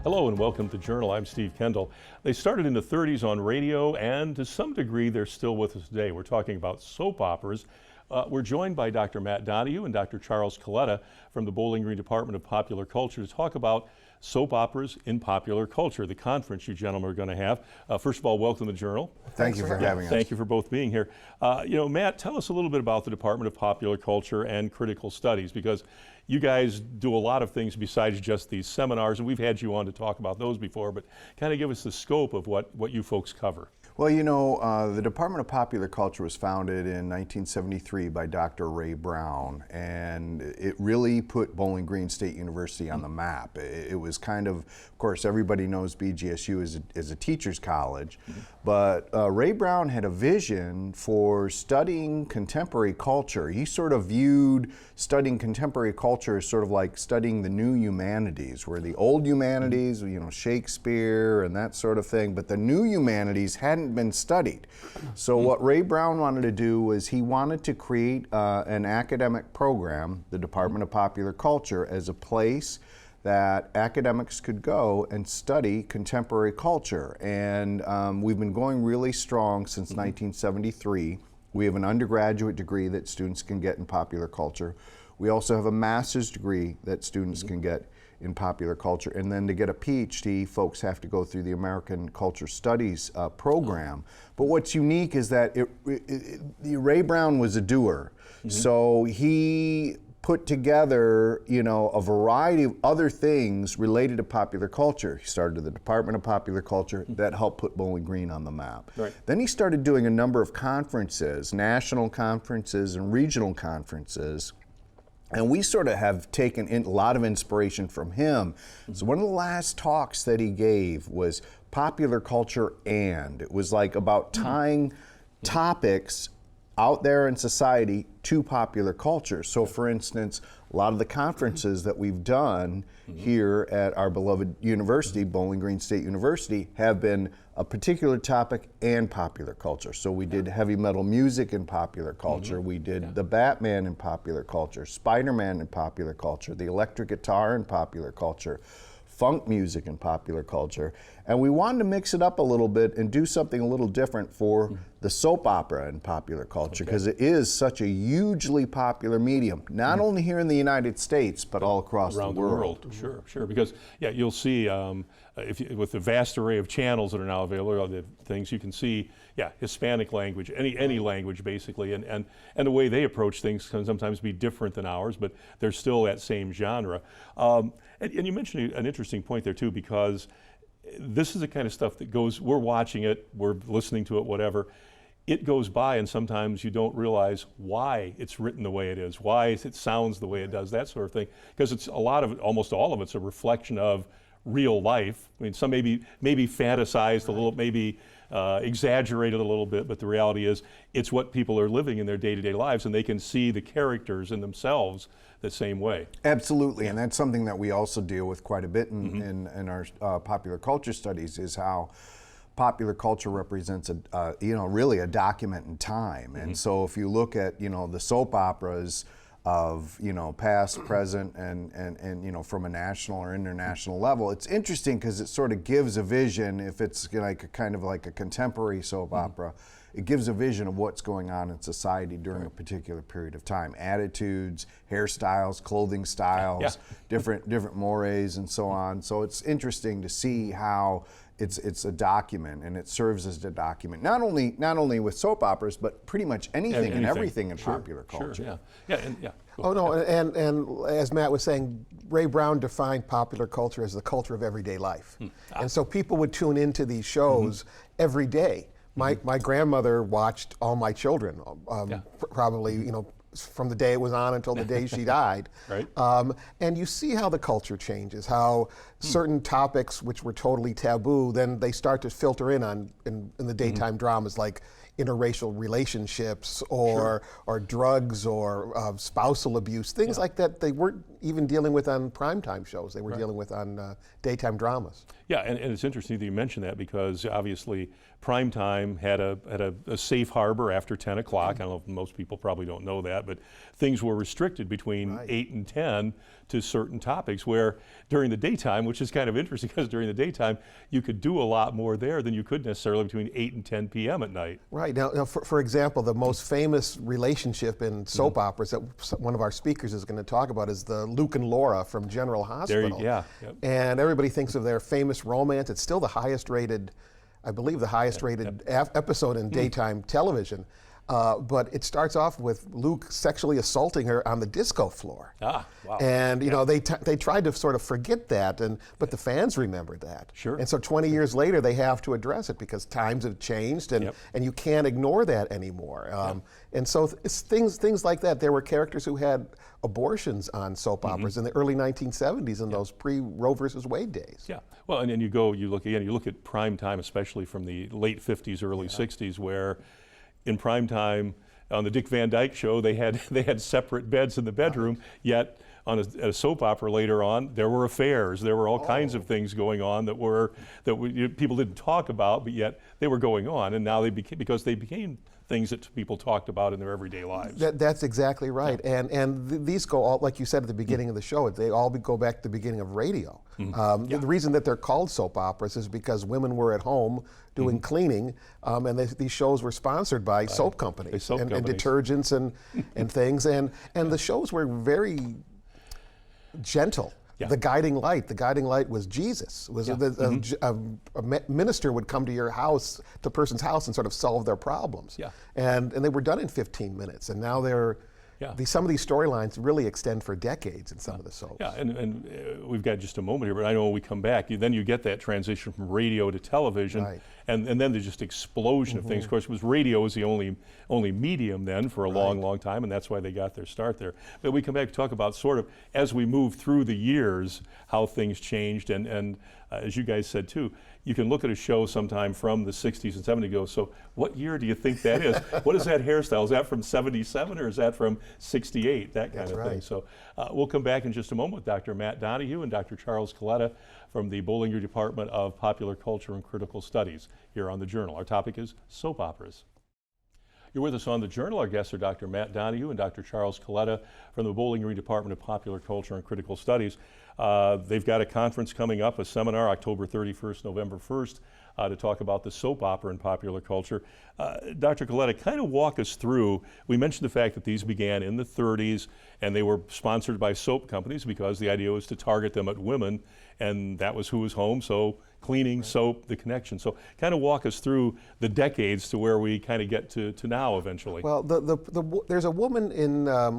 Hello and welcome to Journal. I'm Steve Kendall. They started in the 30s on radio, and to some degree they're still with us today. We're talking about soap operas. We're joined by Dr. Matt Donahue and Dr. Charles Coletta from the Bowling Green Department of Popular Culture to talk about soap operas in popular culture, the conference you gentlemen are going to have. First of all, welcome to the Journal. Thank you for having us. Thank you for both being here. Matt, tell us a little bit about the Department of Popular Culture and Critical Studies, because you guys do a lot of things besides just these seminars, and we've had you on to talk about those before, but kind of give us the scope of what you folks cover. Well, the Department of Popular Culture was founded in 1973 by Dr. Ray Brown, and it really put Bowling Green State University on the map. It was kind of course, everybody knows BGSU is a teacher's college, but Ray Brown had a vision for studying contemporary culture. He sort of viewed studying contemporary culture as sort of like studying the new humanities, where the old humanities, Shakespeare and that sort of thing, but the new humanities hadn't been studied. So what Ray Brown wanted to do was he wanted to create an academic program, the Department of Popular Culture, as a place that academics could go and study contemporary culture. And we've been going really strong since 1973. We have an undergraduate degree that students can get in popular culture. We also have a master's degree that students can get in popular culture. And then to get a PhD, folks have to go through the American Culture Studies program. But what's unique is that Ray Brown was a doer. So he put together, a variety of other things related to popular culture. He started the Department of Popular Culture that helped put Bowling Green on the map. Right. Then he started doing a number of conferences, national conferences and regional conferences. And we sort of have taken a lot of inspiration from him. So one of the last talks that he gave was popular culture, and it was like about tying topics out there in society to popular culture. So for instance, a lot of the conferences that we've done here at our beloved university, Bowling Green State University, have been a particular topic and popular culture. So we did heavy metal music in popular culture, we did the Batman in popular culture, Spider-Man in popular culture, the electric guitar in popular culture, funk music in popular culture, and we wanted to mix it up a little bit and do something a little different for the soap opera in popular culture, because it is such a hugely popular medium, not only here in the United States, but all across the world. Sure, because you'll see with the vast array of channels that are now available, the things you can see, Hispanic language, any language basically, and the way they approach things can sometimes be different than ours, but they're still that same genre. And you mentioned an interesting point there too, because this is the kind of stuff that goes, we're watching it, we're listening to it, whatever. It goes by and sometimes you don't realize why it's written the way it is, why it sounds the way it does, that sort of thing. Because it's almost all of it's a reflection of real life. I mean, some maybe fantasized a little, maybe exaggerated a little bit, but the reality is it's what people are living in their day-to-day lives, and they can see the characters in themselves the same way. Absolutely, and that's something that we also deal with quite a bit in our popular culture studies, is how popular culture represents really a document in time. And so if you look at the soap operas of past, present, and from a national or international level, it's interesting because it sort of gives a vision. If it's like a contemporary soap opera, it gives a vision of what's going on in society during a particular period of time. Attitudes, hairstyles, clothing styles, different mores and so on. So it's interesting to see how it's a document, and it serves as a document, not only with soap operas, but pretty much anything and everything in popular culture. And as Matt was saying, Ray Brown defined popular culture as the culture of everyday life. And so people would tune into these shows every day. My grandmother watched All My Children, probably from the day it was on until the day she died. Right. And you see how the culture changes, how certain topics which were totally taboo, then they start to filter in the daytime dramas, like interracial relationships or drugs or spousal abuse, things like that they weren't even dealing with on primetime shows. They were dealing with on daytime dramas. Yeah, and it's interesting that you mentioned that because obviously primetime had a safe harbor after 10 o'clock. I don't know if most people probably don't know that, but things were restricted between 8 and 10 to certain topics, where during the daytime, which is kind of interesting because during the daytime you could do a lot more there than you could necessarily between 8 and 10 p.m. at night. Right. Now for example, the most famous relationship in soap operas that one of our speakers is going to talk about is the Luke and Laura from General Hospital. Yep. And everybody thinks of their famous romance. It's still the highest rated, I believe, the highest rated episode in daytime television. But it starts off with Luke sexually assaulting her on the disco floor. Ah, wow. And you know, they tried to sort of forget that, but the fans remembered that. Sure. And so 20 years later, they have to address it because times have changed, and you can't ignore that anymore. And so it's things like that. There were characters who had abortions on soap operas in the early 1970s in those pre-Roe versus Wade days. Yeah. Well, and then you look at prime time, especially from the late 50s, early 60s, where in prime time on the Dick Van Dyke Show, they had separate beds in the bedroom. Yet on a soap opera later on, there were affairs. There were all kinds of things going on that people didn't talk about, but yet they were going on. And now because they became things that people talked about in their everyday lives. That's exactly right. And these go all, like you said at the beginning of the show, they all go back to the beginning of radio. The reason that they're called soap operas is because women were at home doing cleaning, and these shows were sponsored by soap companies and detergents and things. And the shows were very gentle. The guiding light was Jesus. A minister would come to your house, to a person's house, and sort of solve their problems. And they were done in 15 minutes. And now some of these storylines really extend for decades in some of the soaps. Yeah, and we've got just a moment here, but I know when we come back, then you get that transition from radio to television, and then there's just explosion of things. Of course, radio was the only medium then for a long time, and that's why they got their start there. But we come back to talk about sort of as we move through the years, how things changed, and as you guys said too, you can look at a show sometime from the 60s and 70s and go, so what year do you think that is? What is that hairstyle? Is that from 77 or is that from 68? That kind of thing. So we'll come back in just a moment with Dr. Matt Donahue and Dr. Charles Coletta from the Bowling Green Department of Popular Culture and Critical Studies here on The Journal. Our topic is soap operas. You're with us on The Journal. Our guests are Dr. Matt Donahue and Dr. Charles Coletta from the Bowling Green Department of Popular Culture and Critical Studies. They've got a conference coming up, a seminar, October 31st, November 1st, to talk about the soap opera in popular culture. Dr. Coletta, kind of walk us through, we mentioned the fact that these began in the 30s and they were sponsored by soap companies because the idea was to target them at women, and that was who was home, so cleaning, soap, the connection. So kind of walk us through the decades to where we kind of get to now eventually. Well, there's a woman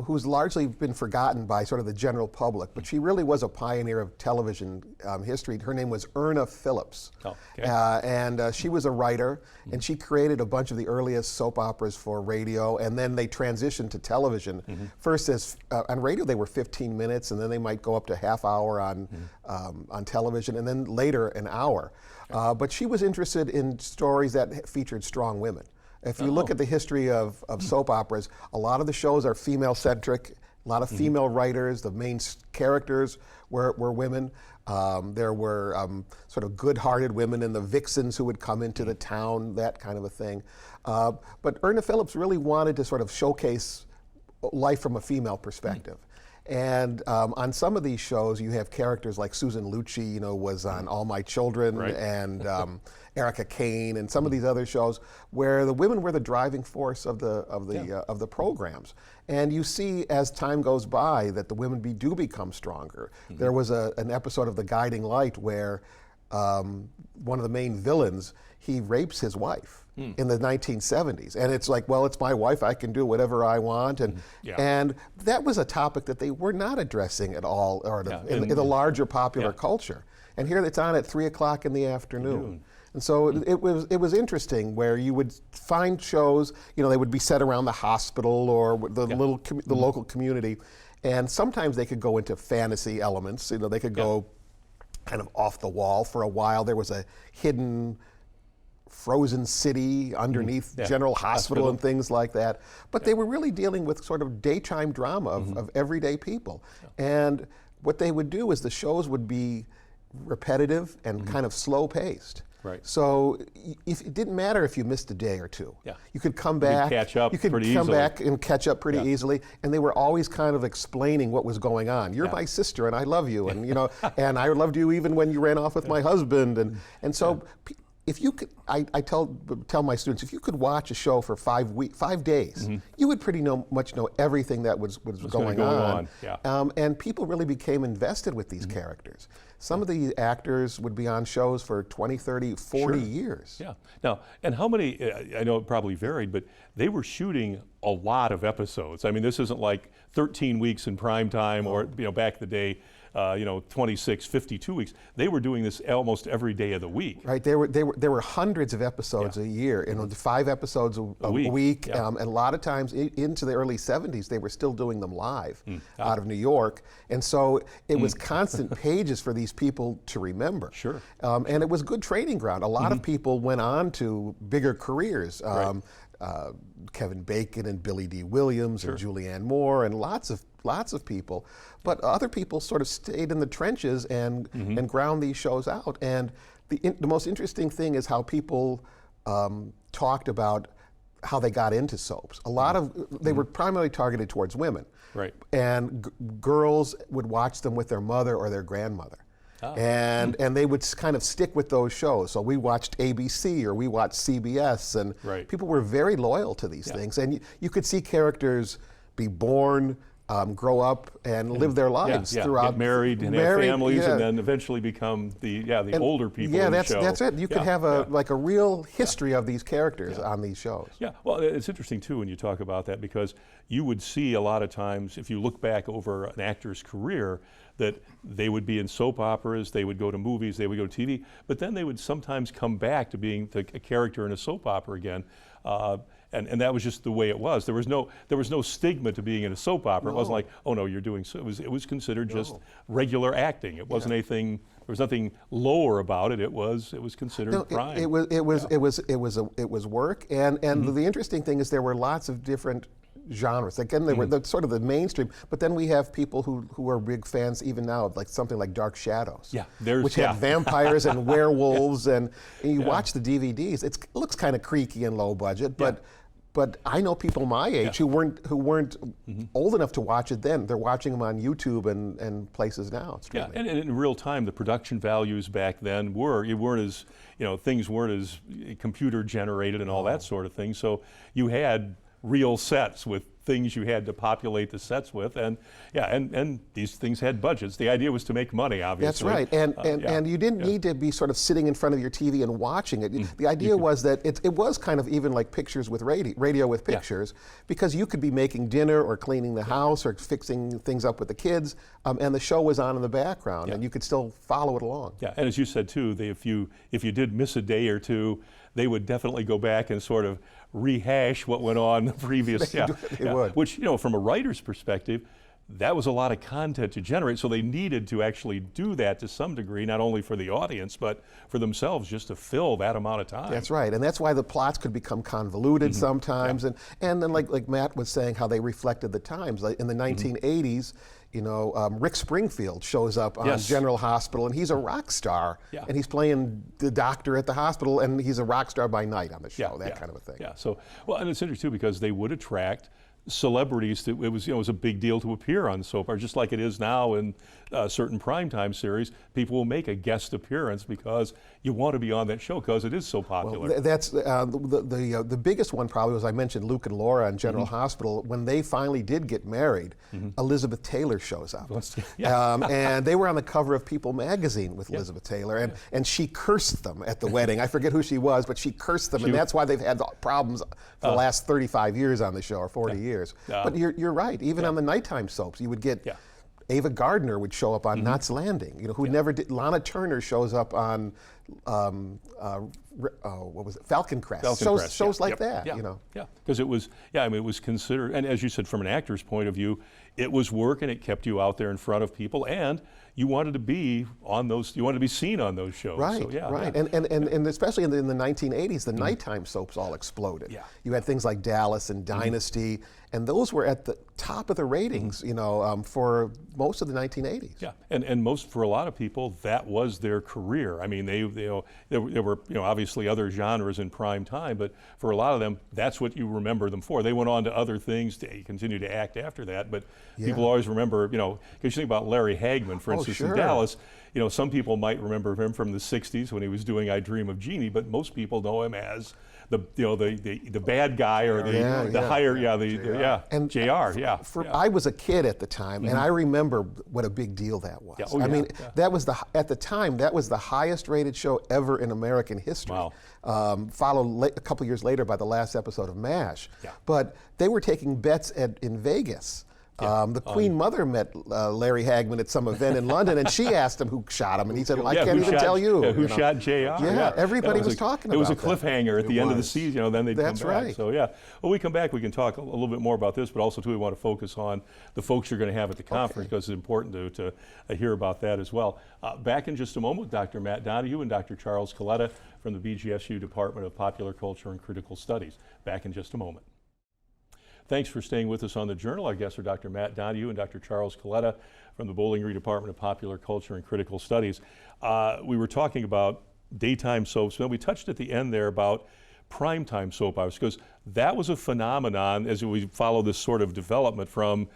who's largely been forgotten by sort of the general public, but she really was a pioneer of television history. Her name was Erna Phillips. And she was a writer, and she created a bunch of the earliest soap operas for radio, and then they transitioned to television. First, on radio they were 15 minutes, and then they might go up to half hour on television, and then later an hour. But she was interested in stories that featured strong women. If you look at the history of soap operas, a lot of the shows are female-centric, a lot of female writers, the main characters were women. There were sort of good-hearted women and the vixens who would come into the town, that kind of a thing. But Erna Phillips really wanted to sort of showcase life from a female perspective. And on some of these shows, you have characters like Susan Lucci, was on All My Children, and Erica Kane, and some of these other shows where the women were the driving force of the programs. And you see, as time goes by, that the women do become stronger. There was an episode of The Guiding Light where one of the main villains, he rapes his wife. In the 1970s, and it's like, well, it's my wife, I can do whatever I want, and that was a topic that they were not addressing at all, or in the larger popular culture. And here it's on at 3 o'clock in the afternoon. And so it was interesting where you would find shows, they would be set around the hospital or the the local community, and sometimes they could go into fantasy elements. They could go kind of off the wall. For a while, there was a hidden Frozen City underneath General Hospital and things like that. But they were really dealing with sort of daytime drama of everyday people. And what they would do is the shows would be repetitive and kind of slow paced. Right. So it didn't matter if you missed a day or two. Yeah. You could come back. catch up You could pretty come easily. back and catch up pretty easily. And they were always kind of explaining what was going on. You're my sister, and I love you, and you know, and I loved you even when you ran off with my husband, and so. If you could, I tell my students, if you could watch a show for 5 days, you would pretty much know everything that was going on. Yeah. And people really became invested with these characters. Some of the actors would be on shows for 20, 30, 40 years. Yeah. Now, and how many, I know it probably varied, but they were shooting a lot of episodes. I mean, this isn't like 13 weeks in prime time or, you know, back in the day, 26, 52 weeks. They were doing this almost every day of the week. Right, there were hundreds of episodes a year, 5 episodes a week, and a lot of times into the early 70s they were still doing them live out of New York, and so it was constant pages for these people to remember. Sure. And it was good training ground. A lot of people went on to bigger careers. Kevin Bacon and Billy D. Williams and Julianne Moore and lots of people, but other people sort of stayed in the trenches and ground these shows out. And the most interesting thing is how people talked about how they got into soaps. A lot of they were primarily targeted towards women, Right. and girls would watch them with their mother or their grandmother. And they would kind of stick with those shows. So we watched ABC or we watched CBS, and people were very loyal to these things. And you could see characters be born, grow up, and live their lives throughout. Get married and have families, and then eventually become the older people in the show. That's it. You could have like a real history of these characters on these shows. Yeah, well, it's interesting too when you talk about that, because you would see a lot of times, if you look back over an actor's career, that they would be in soap operas, they would go to movies, they would go to TV, but then they would sometimes come back to being a character in a soap opera again. And that was just the way it was. There was no stigma to being in a soap opera. It wasn't like, oh no, you're doing so. It was considered just regular acting. It wasn't anything. There was nothing lower about it. It was considered prime. It was work. And the interesting thing is there were lots of different genres. Again, they were sort of the mainstream, but then we have people who are big fans even now of like something like Dark Shadows, which had vampires and werewolves, and you watch the DVDs. It looks kind of creaky and low budget, but I know people my age who weren't old enough to watch it then. They're watching them on YouTube and places now. Yeah, and in real time, the production values back then weren't as, things weren't as computer generated and all that sort of thing. So you had real sets with things you had to populate the sets with, and these things had budgets. The idea was to make money, obviously. That's right, and you didn't need to be sort of sitting in front of your TV and watching it. The idea was that it was kind of even like pictures with radio with pictures, because you could be making dinner or cleaning the house or fixing things up with the kids, and the show was on in the background, and you could still follow it along. Yeah, and as you said too, if you did miss a day or two, they would definitely go back and sort of rehash what went on the previous. They would. Which, from a writer's perspective, that was a lot of content to generate, so they needed to actually do that to some degree, not only for the audience, but for themselves, just to fill that amount of time. That's right, and that's why the plots could become convoluted sometimes, and then like Matt was saying, how they reflected the times. Like in the 1980s, Rick Springfield shows up on General Hospital, and he's a rock star, and he's playing the doctor at the hospital, and he's a rock star by night on the show, that kind of a thing. Yeah, so, well, and it's interesting too, because they would attract celebrities. It was a big deal to appear on soap opera, just like it is now in certain primetime series. People will make a guest appearance because you want to be on that show because it is so popular. Well, that's the biggest one probably was, I mentioned Luke and Laura on General Hospital. When they finally did get married, Elizabeth Taylor shows up, and they were on the cover of People magazine with Elizabeth Taylor, and she cursed them at the wedding. I forget who she was, but she cursed them, and that's why they've had problems for the last 35 years on the show, or 40 years. But you're right. Even on the nighttime soaps, you would get Ava Gardner would show up on Knots Landing. Who never did. Lana Turner shows up on what was it? Falcon Crest. Falcon shows Crest, shows yeah, like yep, that. yeah, You know. Yeah, because it was, I mean, it was considered, and as you said, from an actor's point of view, it was work and it kept you out there in front of people, and you wanted to be on those, you wanted to be seen on those shows. Right, so, yeah, right. yeah. And especially in the 1980s, the nighttime soaps all exploded. Yeah. You had things like Dallas and Dynasty, and those were at the top of the ratings, you know, for most of the 1980s. Yeah, and most, for a lot of people, that was their career. I mean, there were, you know, obviously other genres in prime time, but for a lot of them, that's what you remember them for. They went on to other things, to continue to act after that, but people always remember, you know, because you think about Larry Hagman, for instance, sure. in Dallas, you know, some people might remember him from the 60s when he was doing I Dream of Jeannie, but most people know him as the bad guy, or the higher, and JR, yeah. I was a kid at the time, and I remember what a big deal that was. Yeah. Oh, I yeah, mean, yeah. that was at the time, that was the highest rated show ever in American history. Wow. Followed a couple years later by the last episode of MASH. Yeah. But they were taking bets in Vegas. The Queen Mother met Larry Hagman at some event in London, and she asked him who shot him, and he said, well, I can't even tell you. Yeah, who you know. shot JR? Yeah, everybody was talking about it. It was a cliffhanger at the end of the season, you know, then they'd come back. That's right. So yeah, when we come back, we can talk a little bit more about this, but also too, we want to focus on the folks you're going to have at the conference, because it's important to hear about that as well. Back in just a moment with Dr. Matt Donahue and Dr. Charles Coletta from the BGSU Department of Popular Culture and Critical Studies. Back in just a moment. Thanks for staying with us on The Journal. Our guests are Dr. Matt Donahue and Dr. Charles Coletta from the Bowling Green Department of Popular Culture and Critical Studies. We were talking about daytime soaps. Well, we touched at the end there about primetime soap operas, because that was a phenomenon as we follow this sort of development from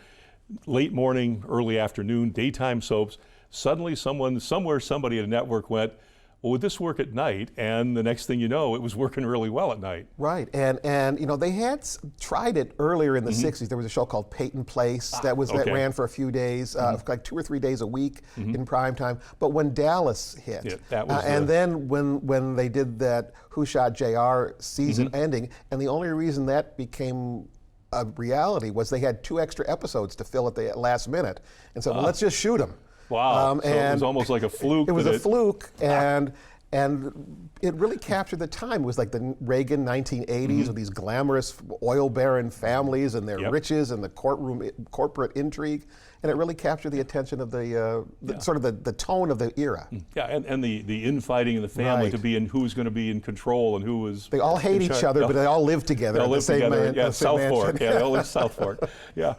late morning, early afternoon, daytime soaps. Suddenly somebody at a network went, well, would this work at night? And the next thing you know, it was working really well at night. Right, and you know, they had tried it earlier in the 60s. There was a show called Peyton Place that ran for a few days, like 2 or 3 days a week in prime time. But when Dallas hit, that was and then when they did that Who Shot JR season ending, and the only reason that became a reality was they had 2 extra episodes to fill at the last minute, and so let's just shoot them. Wow, so it was almost like a fluke. It was a fluke, and it really captured the time. It was like the Reagan 1980s with these glamorous oil baron families and their riches and the corporate intrigue, and it really captured the attention of the sort of the tone of the era. Yeah, and the infighting in the family to be in who's going to be in control and who was. They all hate each other, but they all live together. They all live together. Yeah, South Fork. Yeah, they all live South Fork. Yeah.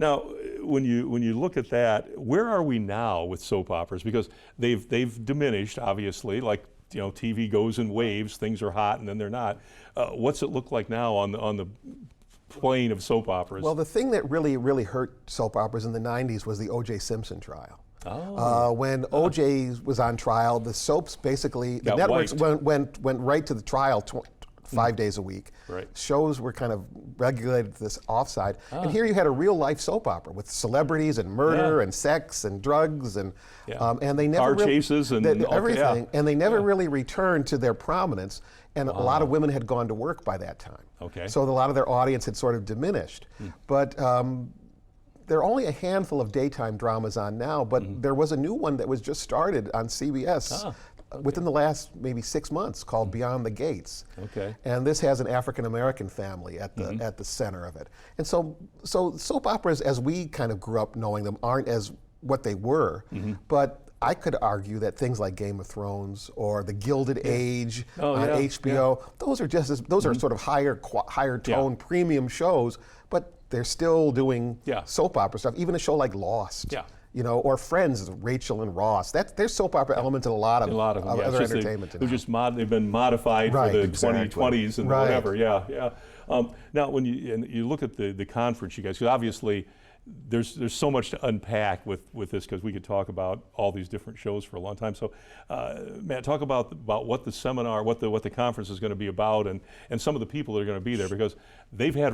Now, when you look at that, where are we now with soap operas? Because they've diminished, obviously. Like, you know, TV goes in waves. Things are hot and then they're not. What's it look like now on the plane of soap operas? Well, the thing that really hurt soap operas in the 90s was the O.J. Simpson trial. When O.J. was on trial, the soaps basically, the networks went right to the trial 5 days a week. Right. Shows were kind of regulated to this offside. And here you had a real life soap opera with celebrities and murder and sex and drugs and they never car chases and everything. And they never really returned to their prominence. And a lot of women had gone to work by that time. Okay. So a lot of their audience had sort of diminished. But there are only a handful of daytime dramas on now, but there was a new one that was just started on CBS within the last maybe 6 months called Beyond the Gates. Okay. And this has an African American family at the center of it. And so soap operas, as we kind of grew up knowing them, aren't as what they were, but I could argue that things like Game of Thrones or The Gilded Age on HBO, those are just those are sort of higher tone premium shows, but they're still doing soap opera stuff. Even a show like Lost. You know, or Friends, Rachel and Ross. There's soap opera elements in a lot of other entertainment. They've been modified for the 2020s and whatever. Now, when you look at the conference, you guys, because obviously there's so much to unpack with this, because we could talk about all these different shows for a long time. So, Matt, talk about what the seminar, what the conference is going to be about, and some of the people that are going to be there, because they've had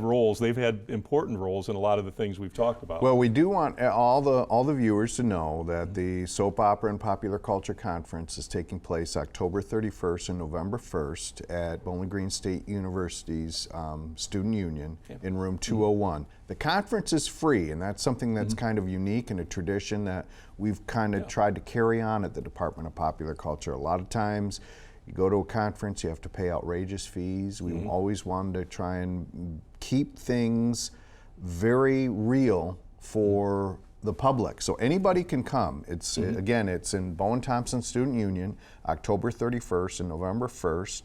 important roles in a lot of the things we've talked about. Well, we do want all the viewers to know that the Soap Opera and Popular Culture Conference is taking place October 31st and November 1st at Bowling Green State University's Student Union in room 201. The conference is free, and that's something that's kind of unique and a tradition that we've kind of tried to carry on at the Department of Popular Culture. A lot of times, you go to a conference, you have to pay outrageous fees. We always wanted to try and keep things very real for the public. So anybody can come. It's again, it's in Bowen Thompson Student Union, October 31st and November 1st.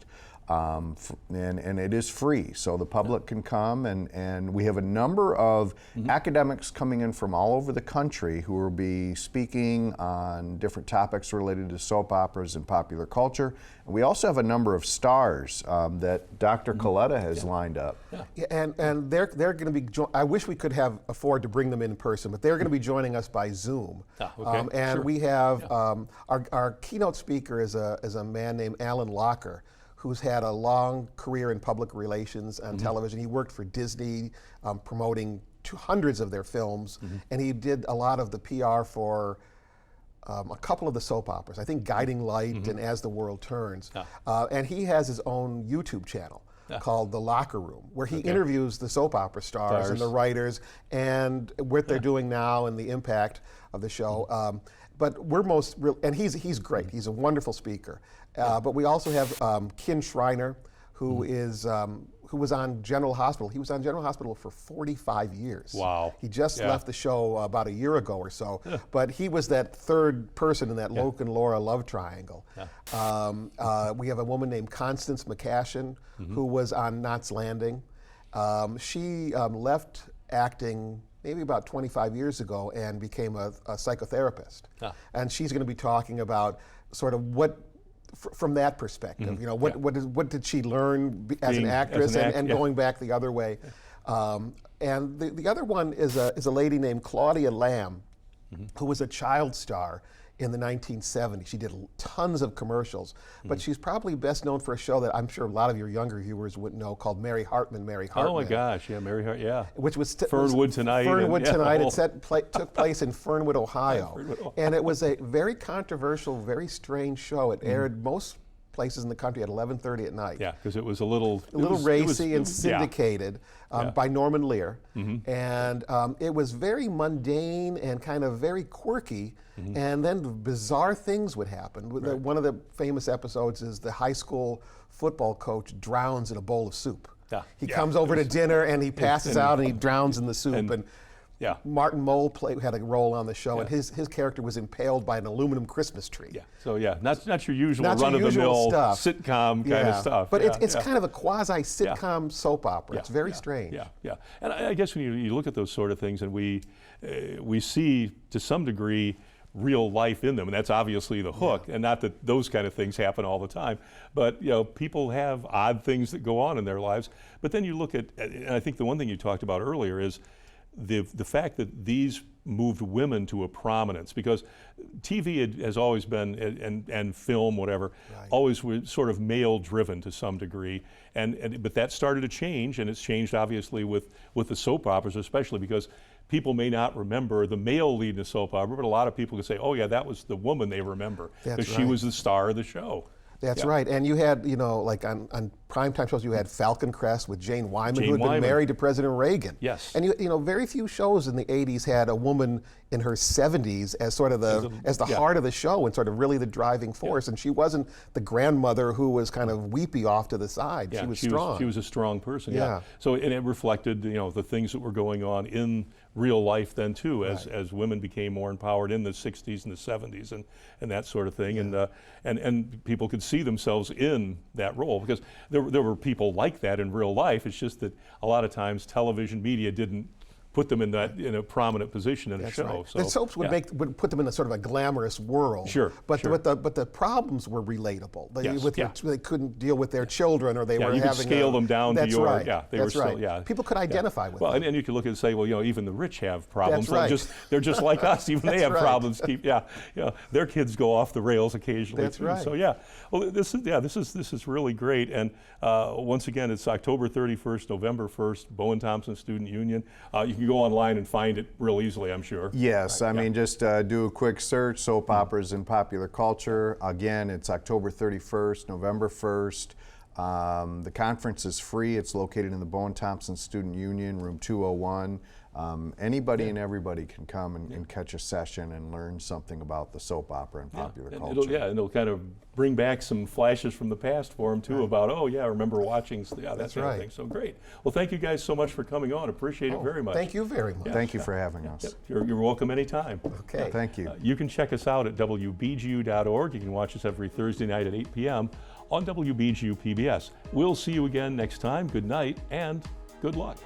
And it is free, so the public can come, and we have a number of academics coming in from all over the country who will be speaking on different topics related to soap operas and popular culture. And we also have a number of stars that Dr. Coletta has lined up. Yeah, and they're going to be. I wish we could afford to bring them in person, but they're going to be joining us by Zoom. And we have our keynote speaker is a man named Alan Locker, who's had a long career in public relations on television. He worked for Disney, promoting hundreds of their films, and he did a lot of the PR for a couple of the soap operas, I think Guiding Light and As the World Turns. And he has his own YouTube channel called The Locker Room, where he interviews the soap opera stars and the writers and what they're doing now and the impact of the show. But we're and he's great. He's a wonderful speaker. But we also have Ken Schreiner, who was on General Hospital. He was on General Hospital for 45 years. Wow. He just left the show about a year ago or so. But he was that third person in that Loke and Laura love triangle. We have a woman named Constance McCashin, who was on Knots Landing. She left acting maybe about 25 years ago and became a psychotherapist. And she's going to be talking about sort of from that perspective, you know, what did she learn as an actress and going back the other way. And the other one is a lady named Claudia Lamb, who was a child star in the 1970s. She did tons of commercials, but she's probably best known for a show that I'm sure a lot of your younger viewers would know called Mary Hartman, Mary Hartman. Oh my gosh, yeah, Mary Hartman, yeah. Which was Fernwood Tonight. Fernwood Tonight. It took place in Fernwood, Ohio. And it was a very controversial, very strange show. It aired most places in the country at 11:30 at night. Yeah, because it was a little racy and syndicated by Norman Lear. And it was very mundane and kind of very quirky. And then bizarre things would happen. One of the famous episodes is the high school football coach drowns in a bowl of soup. He comes over to dinner and he passes out and he drowns in the soup. And Martin Mull had a role on the show, and his character was impaled by an aluminum Christmas tree. So not your usual run-of-the-mill sitcom kind of stuff. But it's kind of a quasi-sitcom soap opera. It's very strange. And I guess when you look at those sort of things, and we see to some degree real life in them, and that's obviously the hook. And not that those kind of things happen all the time, but you know, people have odd things that go on in their lives. But then you look at, and I think the one thing you talked about earlier is the fact that these moved women to a prominence, because TV has always been, and film, whatever, always was sort of male driven to some degree, but that started to change, and it's changed obviously with the soap operas, especially because people may not remember the male lead in a soap opera, but a lot of people can say, oh yeah, that was the woman they remember, because she was the star of the show. That's right. And you had, you know, like on primetime shows, you had Falcon Crest with Jane Wyman, who had been married to President Reagan. Yes. And you know, very few shows in the 80s had a woman in her 70s as sort of the heart of the show and sort of really the driving force. And she wasn't the grandmother who was kind of weepy off to the side. She was strong. She was a strong person. So and it reflected, you know, the things that were going on in real life then too, as women became more empowered in the 60s and the 70s and that sort of thing, and people could see themselves in that role, because there were people like that in real life. It's just that a lot of times television media didn't put them in a prominent position in a show. Right. So the soaps would put them in a sort of a glamorous world. But the problems were relatable. They couldn't deal with their children, or they were you having could scale them down to your they were still people could identify with them. And you could look and say, well, you know, even the rich have problems. That's they're just like us. Even they have problems. Their kids go off the rails occasionally. That's right. So well, this is really great. And once again, it's October 31st, November 1st, Bowen Thompson Student Union. You can go online and find it real easily, I'm sure. Yes, I mean, just do a quick search, soap operas and popular culture. Again, it's October 31st, November 1st. The conference is free. It's located in the Bowen Thompson Student Union, room 201. Anybody and everybody can come and catch a session and learn something about the soap opera and popular And culture. it'll kind of bring back some flashes from the past for them too about, oh yeah, I remember watching, that That's kind of right. thing. So great. Well, thank you guys so much for coming on. Appreciate it very much. Thank you very much. Thank you for having us. Yep, you're welcome anytime. Okay. Thank you. You can check us out at WBGU.org. You can watch us every Thursday night at 8 p.m. on WBGU-PBS. We'll see you again next time. Good night and good luck.